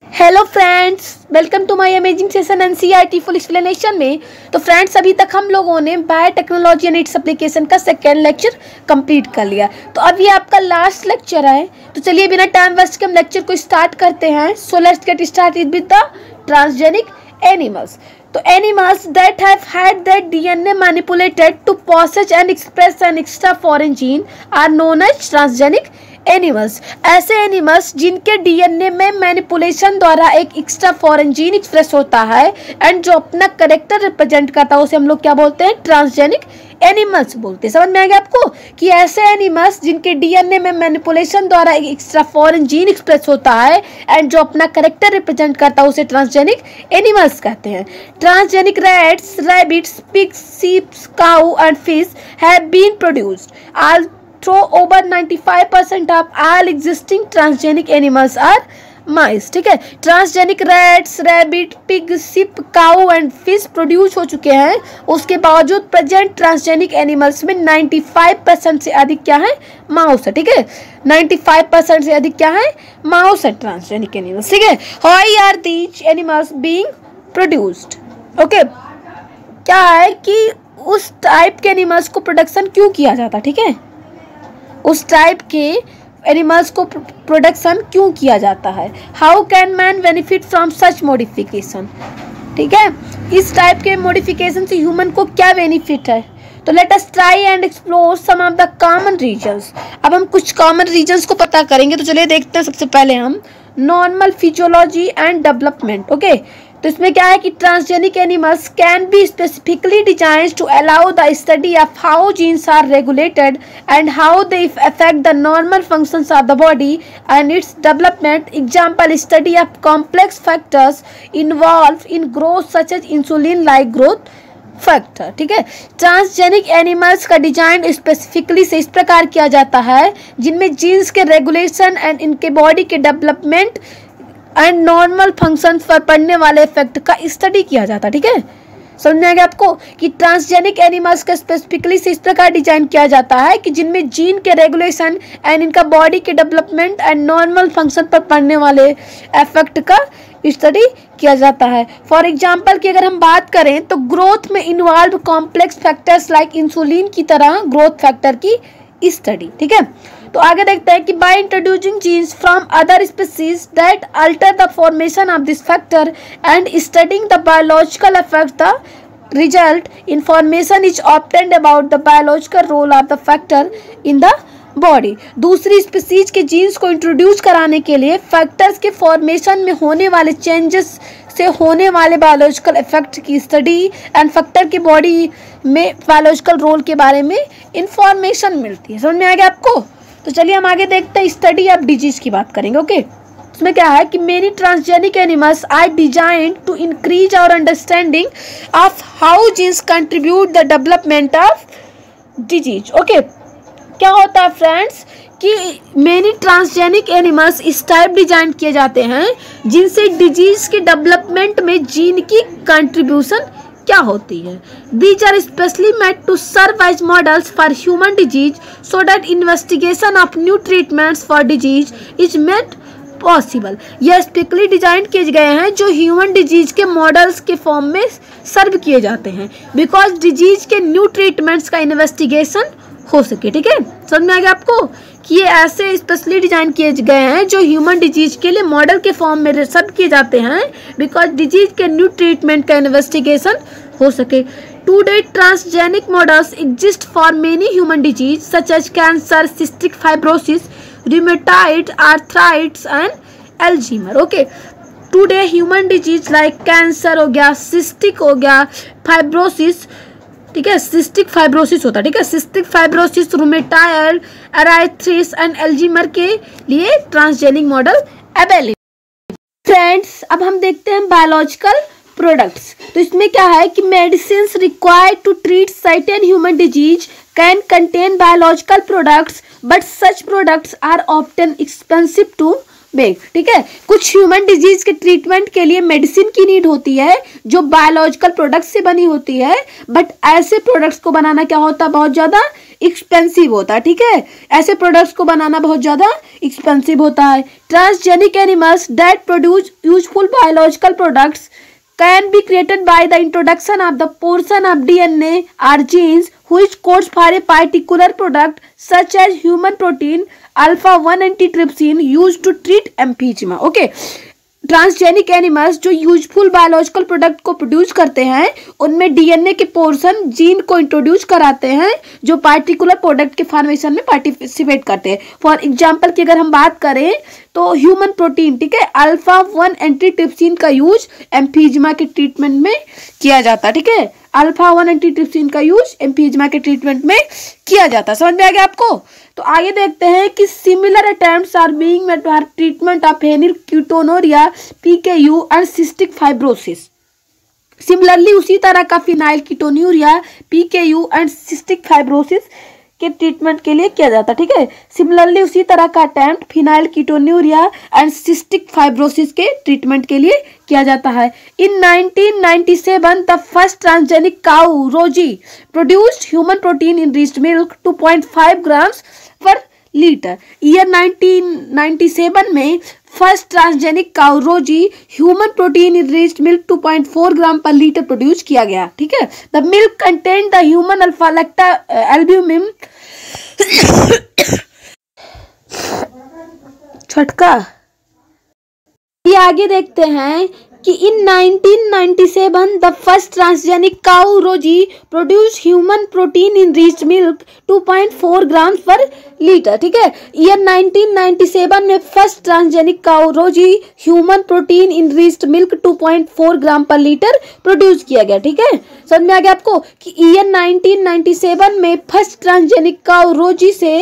Hello friends, welcome to my amazing session NCERT full explanation में। तो friends, अभी तक हम लोगों ने बायोटेक्नोलॉजी एंड इट्स एप्लीकेशन का सेकेंड लेक्चर कंप्लीट कर लिया। तो अभी आपका लास्ट लेक्चर है। तो चलिए बिना टाइम वेस्ट के हम लेक्चर को स्टार्ट करते हैं। So let's get started with the transgenic animals. तो animals that have had their DNA manipulated to process and express an extra foreign gene are known as transgenic animals. ऐसे animals जिनके DNA में manipulation द्वारा एक extra foreign gene express होता है and जो अपना करेक्टर रिप्रेजेंट करता है, उसे हम लोग क्या बोलते हैं? ट्रांसजेनिक एनिमल्स बोलते हैं। समझ में आ गया आपको कि ऐसे एनिमल्स जिनके डीएनए में मैनिपुलेशन द्वारा एक एक्स्ट्रा फॉरेन जीन एक्सप्रेस होता है एंड जो अपना करेक्टर रिप्रेजेंट करता है, उसे ट्रांसजेनिक एनिमल्स कहते हैं। Transgenic rats, rabbits, pigs, sheep, cow and fish have been produced through over 95% of all existing transgenic animals are mice। ठीक है, transgenic rats, rabbit, pig, ship, cow and fish produce हो चुके हैं। उसके बावजूद present transgenic animals में 95% से अधिक क्या है? माउस है। ठीक है, 95% से अधिक क्या है? माउस है ट्रांसजेनिक एनिमल्स। ठीक है, how are these animals being produced? Okay, क्या है कि उस टाइप के एनिमल्स को प्रोडक्शन क्यों किया जाता? ठीक है, उस टाइप के एनिमल्स को प्रोडक्शन क्यों किया जाता है? How can man benefit from such modification? ठीक है, इस टाइप के मॉडिफिकेशन से ह्यूमन को क्या बेनिफिट है? तो let us try and explore some of the common reasons. अब हम कुछ कॉमन रीजन्स को पता करेंगे। तो चलिए देखते हैं। सबसे पहले हम normal physiology and development. Okay, तो इसमें क्या है कि transgenic animals can be specifically designed to allow the study of how genes are regulated and how they affect the normal functions of the body and its development. Example, study of complex factors involve in growth such as insulin like growth factor. ठीक है, transgenic animals का design specifically से इस प्रकार किया जाता है जिनमें जीन्स के रेगुलेशन एंड इनके बॉडी के डेवलपमेंट एंड नॉर्मल फंक्शंस पर पड़ने वाले इफेक्ट का स्टडी किया जाता है। ठीक है, समझ में आ गया आपको कि ट्रांसजेनिक एनिमल्स का स्पेसिफिकली से इस प्रकार डिजाइन किया जाता है कि जिनमें जीन के रेगुलेशन एंड इनका बॉडी के डेवलपमेंट एंड नॉर्मल फंक्शन पर पड़ने वाले इफेक्ट का स्टडी किया जाता है। फॉर एग्जाम्पल की अगर हम बात करें तो ग्रोथ में involve complex factors like insulin की तरह ग्रोथ फैक्टर की स्टडी। ठीक है, तो आगे देखते हैं कि by introducing genes from other species that alter the formation of this factor and studying the biological effect, the result information is obtained about the biological role of the factor in the body. दूसरी species के genes को introduce कराने के लिए factors के formation में होने वाले चेंजेस से होने वाले बायोलॉजिकल इफेक्ट की स्टडी एंड फैक्टर की बॉडी में बायोलॉजिकल रोल के बारे में इंफॉर्मेशन मिलती है। समझ में आ गया आपको? तो चलिए हम आगे देखते हैं, स्टडी ऑफ डिजीज की बात करेंगे। ओके, उसमें क्या है कि many transgenic animals are designed to increase our understanding of how genes contribute the development of disease. Okay, क्या होता है फ्रेंड्स कि मेनी ट्रांसजेनिक एनिमल्स इस टाइप डिजाइन किए जाते हैं जिनसे डिजीज के डेवलपमेंट में जीन की कंट्रीब्यूशन क्या होती है। These are specially made to serve as models for human disease so that investigation of new treatments for disease is made possible। यह स्पेशली डिजाइन किए गए हैं जो ह्यूमन डिजीज के मॉडल्स के फॉर्म में सर्व किए जाते हैं बिकॉज डिजीज के न्यू ट्रीटमेंट्स का इन्वेस्टिगेशन हो सके। ठीक है, समझ में आ गया आपको कि ये ऐसे स्पेशली डिजाइन किए गए हैं जो ह्यूमन डिजीज के लिए मॉडल के फॉर्म में सर्व किए जाते हैं बिकॉज डिजीज के न्यू ट्रीटमेंट का इन्वेस्टिगेशन हो सके। Today transgenic models exist for many human disease such as cancer, cystic fibrosis, rheumatoid arthritis and Alzheimer. Okay, today human disease like cancer हो गया, सिस्टिक हो गया, फाइब्रोसिस, ठीक है, सिस्टिक फाइब्रोसिस होता है। ठीक है, cystic fibrosis, rheumatoid arthritis and Alzheimer के लिए ट्रांसजेनिक मॉडल अवेलेबल। फ्रेंड्स, अब हम देखते हैं बायोलॉजिकल प्रोडक्ट्स। तो इसमें क्या है कि medicine required to treat certain human disease can contain biological products but such products are often expensive to make, ठीक है। कुछ ह्यूमन डिजीज के ट्रीटमेंट के लिए मेडिसिन की नीड होती है जो बायोलॉजिकल प्रोडक्ट्स से बनी होती है, बट ऐसे प्रोडक्ट्स को बनाना क्या होता है, बहुत ज्यादा एक्सपेंसिव होता है, ठीक है। ऐसे प्रोडक्ट्स को बनाना बहुत ज्यादा एक्सपेंसिव होता है। Transgenic animals that produce useful biological products can be created by the introduction of the portion of DNA or genes which codes for a particular product such as human protein alpha-1 antitrypsin used to treat emphysema. Okay. Transgenic animals जो useful biological product को produce करते हैं उनमें DNA के portion gene को introduce कराते हैं जो पार्टिकुलर प्रोडक्ट के फॉर्मेशन में पार्टिसिपेट करते हैं। फॉर एग्जांपल की अगर हम बात करें तो ह्यूमन प्रोटीन, ठीक है, अल्फा-1 एंटीट्रिप्सिन का यूज एम्फीजिमा के ट्रीटमेंट में किया जाता है, ठीक है। अल्फा-1 एंटीट्रिप्सिन का यूज एम्फीजिमा के ट्रीटमेंट में किया जाता है। समझ में आ गया आपको? तो आगे देखते हैं कि similar attempts are being made for treatment of phenylketonuria, PKU and cystic fibrosis. Similarly उसी तरह का phenylketonuria, PKU and cystic fibrosis के ट्रीटमेंट के लिए किया जाता है, ठीक है। सिमिलरली उसी तरह का attempt phenylketonuria and cystic fibrosis के ट्रीटमेंट के लिए किया जाता है। In 1997 the first transgenic cow Rosie produced human protein in reached milk 2.5 grams per litre. Year 1997 में first transgenic cow Rosie human protein इन reached milk 2.4 gram per litre produce किया गया, ठीक है। The milk content the human alpha lactalbumin छटका। ये आगे देखते हैं कि in 1997 the first transgenic cow Rosie produce human protein in reached milk 2.4 grams per litre, ठीक है। ईयर 1997 में first transgenic cow Rosie human protein इन reached milk 2.4 gram per litre produce किया गया, ठीक है। समझ में आ गया आपको कि ईयर 1997 में फर्स्ट ट्रांसजेनिक काउ रोजी से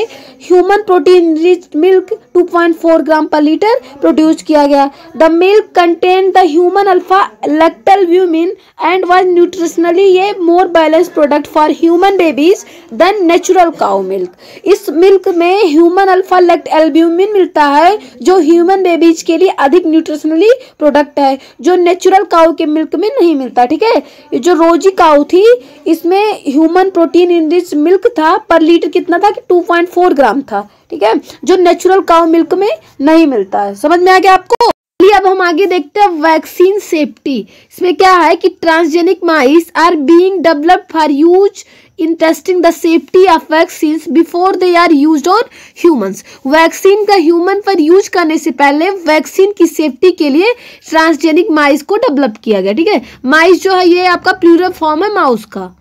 human protein riched milk 2.4 gram per litre produce किया गया। The milk contain the human alpha lactalbumin and was nutritionally a more balanced product for human babies than natural cow milk. इस milk में human alpha lactalbumin मिलता है जो human babies के लिए अधिक न्यूट्रिशनली प्रोडक्ट है, जो नेचुरल काउ के मिल्क में नहीं मिलता, ठीक है। ये जो रोजी काउ थी इसमें ह्यूमन प्रोटीन इनरिच मिल्क था पर लीटर कितना था कि 2.4 ग्राम था, ठीक है, जो नेचुरल काउ मिल्क में नहीं मिलता है। समझ में आ गया आपको? अब हम आगे देखते हैं वैक्सीन सेफ्टी। इसमें क्या है कि transgenic mice are being developed for use in testing the safety of vaccines before they are used on humans. Vaccine का ह्यूमन पर यूज करने से पहले वैक्सीन की सेफ्टी के लिए ट्रांसजेनिक माइस को डेवलप किया गया, ठीक है। माइस जो है ये आपका प्लूरल फॉर्म है माउस का।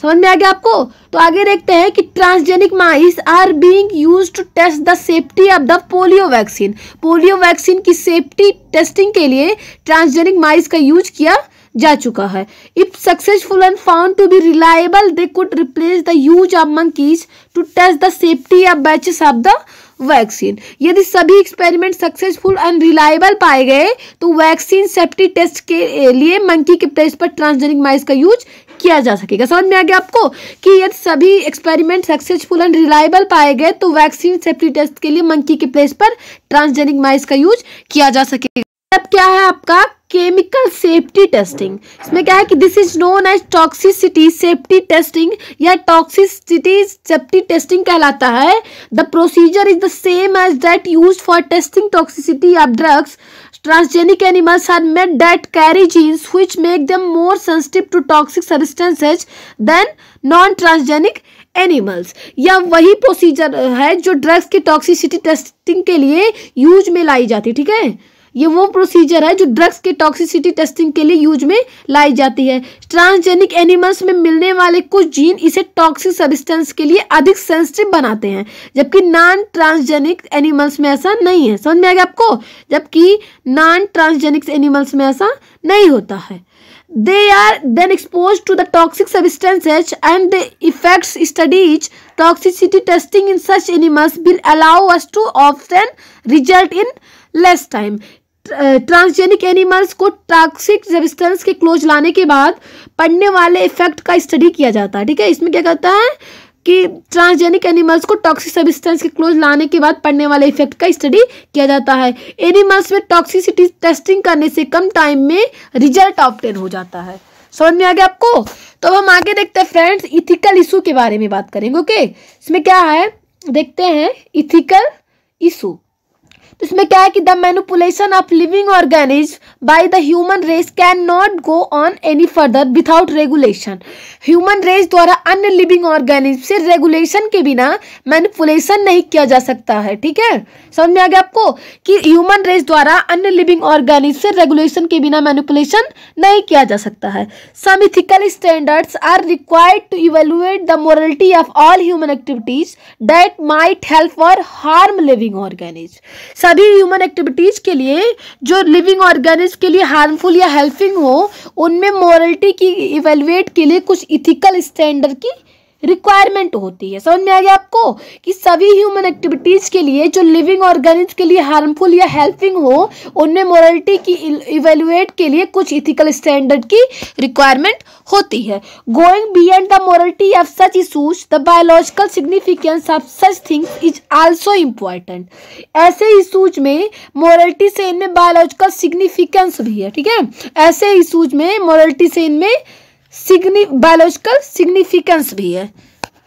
समझ में आ गया आपको? तो आगे देखते हैं कि transgenic mice are being used to test the safety of the polio vaccine. Polio vaccine की सेफ्टी टेस्टिंग के लिए ट्रांसजेनिक माइस का यूज किया जा चुका है। If successful and found to be reliable they could replace the use of monkeys to test the safety of batches of the vaccine. यदि सभी एक्सपेरिमेंट सक्सेसफुल एंड रिलायबल पाए गए तो वैक्सीन सेफ्टी टेस्ट के लिए मंकी के place पर transgenic माइस का यूज किया जा सकेगा। समझ में आ गया आपको कि यदि सभी एक्सपेरिमेंट सक्सेसफुल एंड रिलायबल पाए गए तो वैक्सीन सेफ्टी टेस्ट के लिए मंकी के प्लेस पर ट्रांसजेनिक माइस का यूज किया जा सकेगा। अब क्या है आपका केमिकल सेफ्टी टेस्टिंग। इसमें क्या है कि this is known as toxicity safety testing या टॉक्सिसिटी सेफ्टी टेस्टिंग कहलाता है। The procedure is the same as that used for testing toxicity of drugs. Transgenic animals are made that carry genes which make them more sensitive to toxic substances than non-transgenic animals। या वही procedure है जो drugs की toxicity testing के लिए use में लाई जाती है, ठीक है। ये वो प्रोसीजर है जो ड्रग्स के टॉक्सिसिटी टेस्टिंग के लिए यूज में लाई जाती है। ट्रांसजेनिक एनिमल्स में मिलने वाले कुछ जीन इसे टॉक्सिक सब्सटेंस के लिए अधिक सेंसिटिव बनाते हैं, जबकि नॉन ट्रांसजेनिक एनिमल्स में ऐसा नहीं है। समझ में आ गया आपको? जबकि नॉन ट्रांसजेनिक एनिमल्स में ऐसा नहीं होता है। They are then exposed to the toxic substances and the effects studies. Toxicity testing in such animals will allow us to often result in less time. Transgenic animals को toxic substance के close लाने के बाद पड़ने वाले effect का study किया जाता है, ठीक है। इसमें क्या कहता है कि ट्रांसजेनिक एनिमल्स को टॉक्सिक सब्सटेंस के क्लोज लाने के बाद पड़ने वाले इफेक्ट का स्टडी किया जाता है। एनिमल्स में टॉक्सिसिटी टेस्टिंग करने से कम टाइम में रिजल्ट ऑब्टेन हो जाता है। समझ में आ गया आपको? तो हम आगे देखते हैं फ्रेंड्स, इथिकल इशू के बारे में बात करेंगे। ओके, इसमें क्या है देखते हैं, इथिकल इशू। तो इसमें क्या है कि the manipulation of living organism by the human race can not go on any further without regulation. Human race द्वारा अन्य लिविंग ऑर्गेनिज्म से रेगुलेशन के बिना मैनिपुलेशन नहीं किया जा सकता है। ठीक है, समझ में आ गया आपको कि ह्यूमन रेस द्वारा अन्य लिविंग ऑर्गेनिज्म से रेगुलेशन के बिना मैनिपुलेशन नहीं किया जा सकता है। Some ethical standards are required to evaluate the morality of all human activities that might help or harm living organism. सभी ह्यूमन एक्टिविटीज के लिए जो लिविंग ऑर्गेनिज्म के लिए हार्मफुल या हेल्पिंग हो, उनमें मोरलिटी की इवेलुएट के लिए कुछ इथिकल स्टैंडर्ड की रिक्वायरमेंट होती है। समझ में आ गया आपको कि सभी ह्यूमन एक्टिविटीज के लिए जो लिविंग ऑर्गेनिज्म के लिए हार्मफुल या हेल्पिंग हो, उनमें मोरलिटी की इवेलुएट के लिए कुछ इथिकल स्टैंडर्ड की रिक्वायरमेंट होती है। Going beyond the morality of such issues the biological significance of such things is also important. ऐसे इशूज में मोरलिटी से इनमें बायोलॉजिकल सिग्निफिकेंस भी है। ठीक है, ऐसे इशूज में मोरलिटी से इनमें बायोलॉजिकल सिग्निफिकेंस भी है।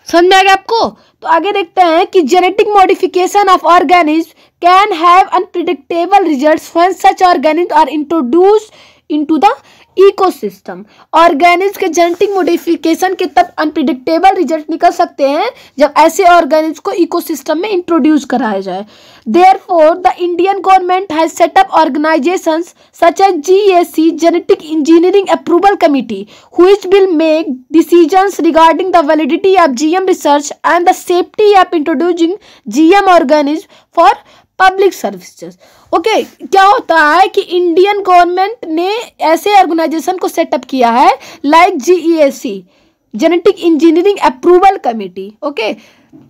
समझ में आ गया आपको? तो आगे देखते हैं कि genetic modification of organism can have unpredictable results when such organism are introduced into the ecosystem. Organism के जेनेटिक मॉडिफिकेशन के तब अनप्रिडिक्टेबल रिजल्ट निकल सकते हैं जब ऐसे ऑर्गेनिज्म को इकोसिस्टम में इंट्रोड्यूस कराया जाए। Therefore, the Indian government has set up organizations such as GAC, Genetic Engineering Approval Committee, which will make decisions regarding the validity of GM research and the safety of introducing GM organisms for public services. Okay, क्या होता है कि Indian government ने ऐसे organisation को setup किया है like GEAC, genetic engineering approval committee. Okay,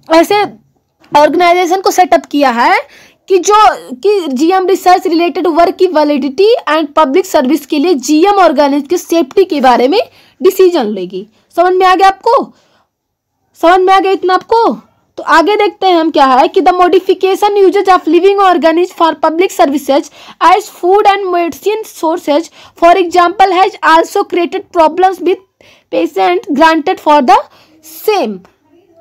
ऐसे ऑर्गेनाइजेशन को सेटअप किया है कि जीएम रिसर्च रिलेटेड वर्क की वैलिडिटी एंड पब्लिक सर्विस के लिए जीएम ऑर्गेनिज्म की सेफ्टी के बारे में डिसीजन लेगी। समझ में आ गया आपको? समझ में आ गया इतना आपको? तो आगे देखते हैं हम क्या है कि the modification usages of living organism for public services as food and medicine sources for example has also created problems with patient granted for the same.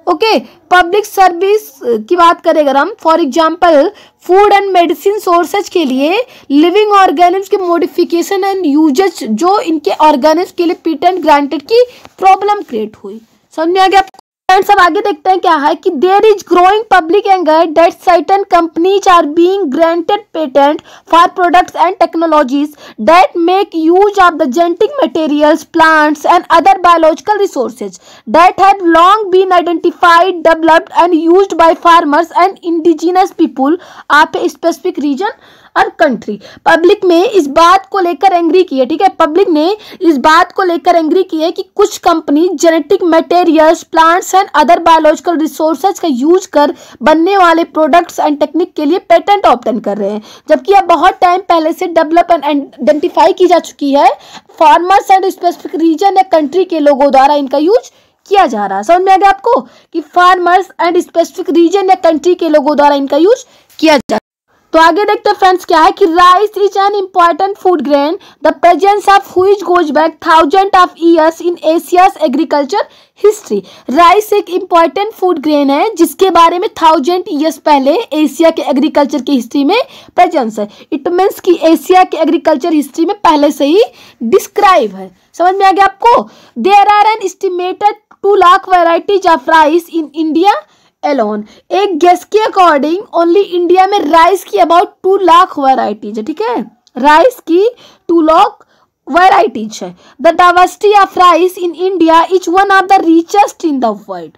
Okay, public service की बात करें अगर हम, for example food and medicine sources के लिए living organism के modification and usages जो इनके ऑर्गेनिज्म के लिए पेटेंट ग्रांटेड की प्रॉब्लम क्रिएट हुई। समझ में आ गया? सब आगे देखते हैं क्या है कि there is growing public anger that certain companies are being granted patent for products and technologies that make use of the genetic materials, plants and other biological resources that have long been identified, developed and used by farmers and indigenous people of a specific region or country. Public में इस बात को लेकर angry की है। ठीक है, public ने इस बात को लेकर एंग्री की है कि कुछ company genetic materials, plants and other biological resources का यूज कर बनने वाले प्रोडक्ट्स एंड टेक्निक के लिए पेटेंट ऑब्टेन कर रहे हैं, जबकि यह बहुत टाइम पहले से डेवलप एंड आइडेंटिफाई की जा चुकी है। फार्मर्स एंड स्पेसिफिक रीजन या कंट्री के लोगों द्वारा इनका यूज किया जा रहा है। समझ में आ गया आपको कि फार्मर्स एंड स्पेसिफिक रीजन या कंट्री के लोगों द्वारा इनका यूज किया जा रहा है। तो आगे देखते हैं फ्रेंड्स क्या है कि rice is an important food grain the presence of which goes back thousand of years in Asia's agriculture history. Rice एक इम्पॉर्टेंट फूड ग्रेन है जिसके बारे में 1000 ईयर्स पहले एशिया के एग्रीकल्चर की हिस्ट्री में प्रेजेंस है। इट मीन्स कि एशिया के एग्रीकल्चर हिस्ट्री में पहले से ही डिस्क्राइब है। समझ में आ गया आपको? There are an estimated 2 lakh varieties of rice in India alone. एक गेस के अकॉर्डिंग ओनली इंडिया में राइस की अबाउट 2 लाख वैरायटीज है। ठीक है, राइस की 2 लाख वैरायटीज है। The diversity of rice in India is one of the richest in the world.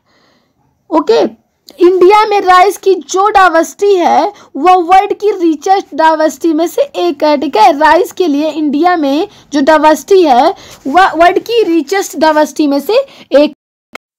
Okay, India में राइस की जो डाइवर्सिटी है वो वर्ल्ड की रिचेस्ट डाइवर्सिटी में से एक है। ठीक है, राइस के लिए इंडिया में जो डाइवर्सिटी है वह वर्ल्ड की रिचेस्ट डाइवर्सिटी में से एक।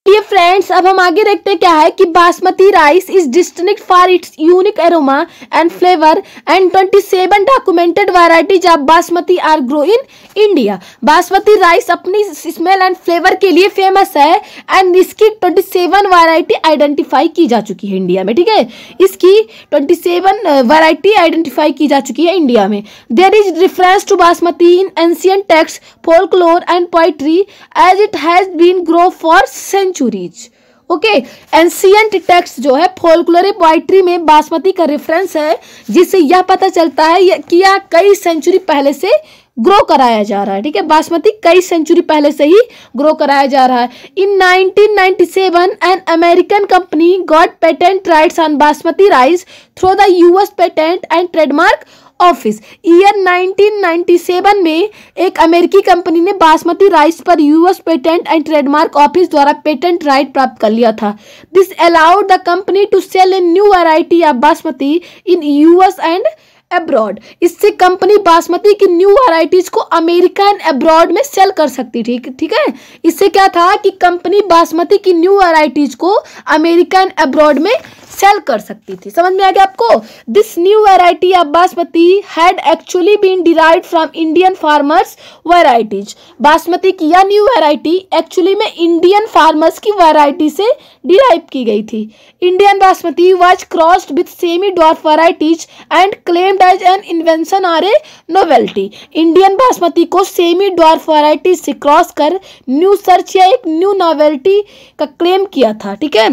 ये फ्रेंड्स अब हम आगे देखते हैं क्या है कि basmati rice is distinct for its unique aroma and flavour and 27 documented varieties of basmati are grow in India. Basmati rice अपनी स्मेल एंड फ्लेवर के लिए फेमस है एंड इसकी 27 वैरायटी आइडेंटिफाई की जा चुकी है इंडिया में। ठीक है, इसकी 27 वैरायटी आइडेंटिफाई की जा चुकी है इंडिया में। There is reference to basmati in ancient text, folklore and poetry as it has been grow for centuries. Okay, ancient text जो है फोल्कलोर पोइट्री में बासमती का रेफरेंस है, जिससे यह पता चलता है कि यह कई सेंचुरी पहले से ग्रो कराया जा रहा है। ठीक है, बासमती कई सेंचुरी पहले से ही ग्रो कराया जा रहा है। In 1997 an American company got patent rights on basmati rice through the US patent and trademark office. Year 1997 में एक अमेरिकी कंपनी ने बासमती राइस पर US patent and trademark office द्वारा पेटेंट राइट प्राप्त कर लिया था। This allowed the company to sell a new variety of basmati in US and abroad. इससे कंपनी बासमती की न्यू वैरायटीज को अमेरिका एंड अब्रॉड में सेल कर सकती थी। ठीक है, इससे क्या था कि कंपनी बासमती की न्यू वैरायटीज को अमेरिका एंड अब्रॉड में सेल कर सकती थी। समझ में आ गया आपको? This new variety of basmati had actually been derived from Indian farmers varieties. Basmati की यह न्यू वैरायटी एक्चुअली में इंडियन फार्मर्स की वैरायटी से डिराइव की गई थी। Indian basmati was crossed with semi dwarf varieties and claimed as an invention or a novelty. Indian basmati को semi dwarf variety से क्रॉस कर न्यू सर्च या एक न्यू नोवेल्टी का क्लेम किया था। ठीक है,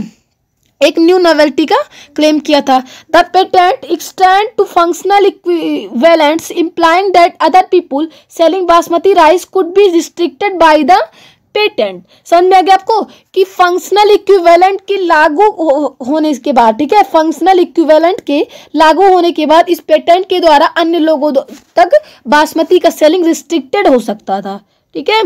एक न्यू नोवेल्टी का क्लेम किया था। The patent extend to functional equivalents implying that other people selling basmati rice could be restricted by the patent. समझ में आ गया आपको कि फंक्शनल इक्विवेलेंट के लागू होने के बाद, ठीक है, फंक्शनल इक्विवेलेंट के लागू होने के बाद इस पेटेंट के द्वारा अन्य लोगों तक बासमती का सेलिंग रिस्ट्रिक्टेड हो सकता था। ठीक है,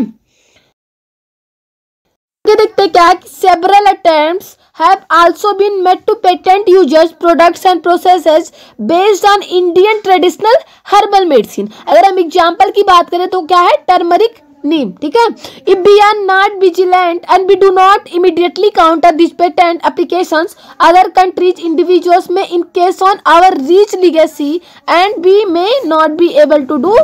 देखते क्या है कि several attempts have also been made to patent users products and processes based on Indian traditional herbal medicine। अगर हम एग्जाम्पल की बात करें तो क्या है, टर्मरिक नीम। ठीक है, if we are not vigilant and we do not immediately counter these patent applications, other countries individuals may encase on our rich legacy and we may not be able to do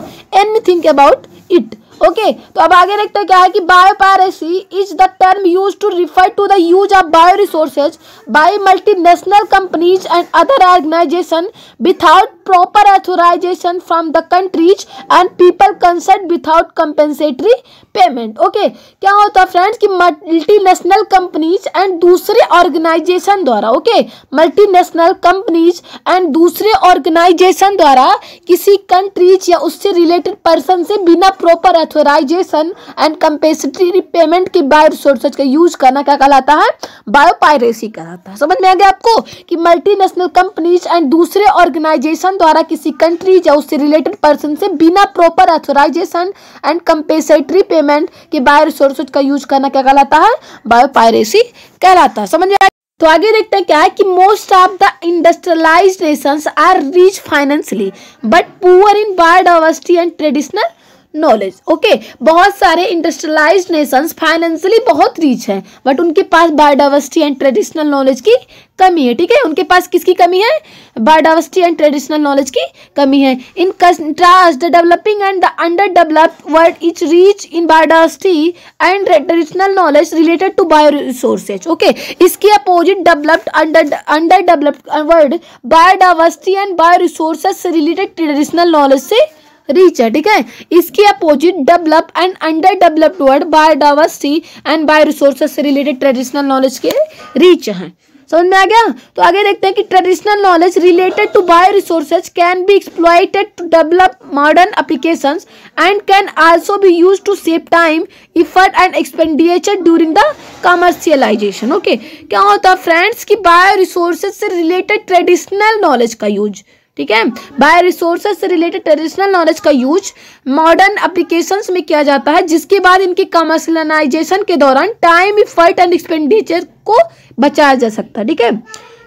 anything about it। Okay, तो अब आगे देखते हैं क्या है कि biopiracy is the term use to refer to the use of bio resources by multinational companies and other organisation without proper authorisation from the countries and people concern without compensatory payment. Okay, क्या होता है friends कि multinational companies and दूसरे organisation द्वारा, ओके, multinational companies and दूसरे organisation द्वारा किसी कंट्रीज या उससे रिलेटेड पर्सन से बिना proper authorisation and compensatory payment के बायो रिसोर्सेज का यूज करना क्या कहलाता है, बायोपायरेसी कहलाता है। समझ में आ गया आपको कि मल्टीनेशनल कंपनीज एंड दूसरे ऑर्गेनाइजेशन द्वारा किसी कंट्रीज या उससे रिलेटेड पर्सन से बिना proper authorisation and compensatory payment के बायो रिसोर्सेज का यूज करना क्या कहलाता है, बायोपायरेसी कहलाता है। समझ में आ गया? तो आगे देखते हैं क्या है कि most of the industrialised nations are rich financially but poor in biodiversity and traditional knowledge. Okay, बहुत सारे इंडस्ट्रियलाइज्ड नेशंस फाइनेंशियली बहुत रिच हैं बट उनके पास बायोडाइवर्सिटी एंड ट्रेडिशनल नॉलेज की कमी है। ठीक है, उनके पास किसकी कमी है, बायोडाइवर्सिटी एंड ट्रेडिशनल नॉलेज की कमी है। In contrast the developing and the under developed world is rich in biodiversity and traditional knowledge related to bio resources. Okay, इसके opposite developed under developed world biodiversity and bio resources से related traditional knowledge से rich है। ठीक है, इसके opposite develop and under developed world biodiversity and bio resources से related traditional knowledge के rich हैं। समझ में आ गया? तो आगे देखते हैं कि traditional knowledge related to bio resources can be exploited to develop modern applications and can also be used to save time, effort and expenditure during the commercialisation. Okay, क्या होता है फ्रेंड्स कि बायो रिसोर्सेज से related traditional knowledge का use, ठीक है, bio resources से related traditional knowledge का यूज मॉडर्न एप्लीकेशंस में किया जाता है, जिसके बाद इनके कमर्शियलाइजेशन के दौरान टाइम, इफर्ट एंड एक्सपेंडिचर को बचाया जा सकता है। ठीक है,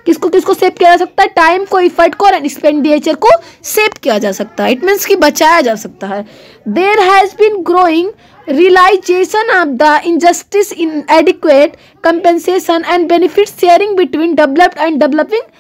किसको किसको सेव किया जा सकता है, टाइम को, इफर्ट को और एक्सपेंडिचर को सेव किया जा सकता है। इट मीन्स कि बचाया जा सकता है। There has been growing realization of the injustice, inadequate compensation and benefit sharing between developed and developing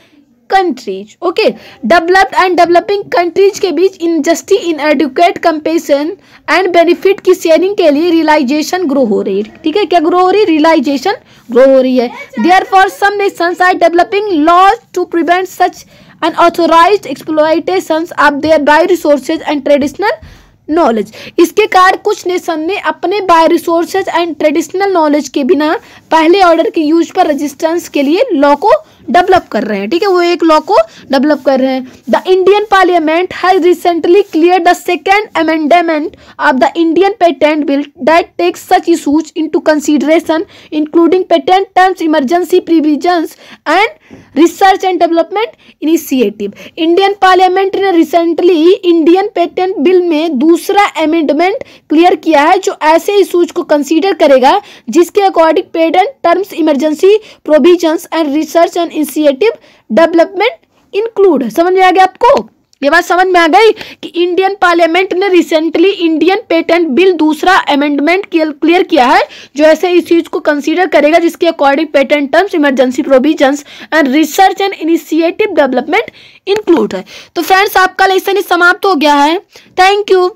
countries. Okay, developed and developing countries के बीच injustice, inadequate compensation and benefit की शेयरिंग के लिए रियलाइजेशन ग्रो हो रही है। ठीक है, क्या ग्रो हो रही है? रियलाइजेशन ग्रो हो रही है। Therefore some nations are developing laws to prevent such unauthorised exploitations of their bio resources and traditional knowledge. इसके कारण कुछ नेशन ने अपने bio resources and traditional knowledge के बिना पहले ऑर्डर के यूज पर रेजिस्टेंस के लिए लॉ को डेवलप कर रहे हैं। ठीक है, वो एक लॉ को डेवलप कर रहे हैं। The Indian parliament has recently clear the second amendment of the Indian patent bill that takes such issues into consideration including patent terms, emergency provisions and research and development initiative. Indian parliament ने recently Indian patent bill में दूसरा amendment clear किया है जो ऐसे issues को consider करेगा जिसके according patent terms, emergency provisions and research and initiative development include है। समझ में आ गया आपको? ये बात समझ में आ गई कि इंडियन पार्लियामेंट ने रिसेंटली इंडियन पेटेंट बिल दूसरा अमेंडमेंट क्लियर किया है जो ऐसे इश्यूज को कंसीडर करेगा जिसके according patent terms, emergency provisions and research and initiative development include है। तो फ्रेंड्स, आपका लेसन समाप्त हो गया है। Thank you.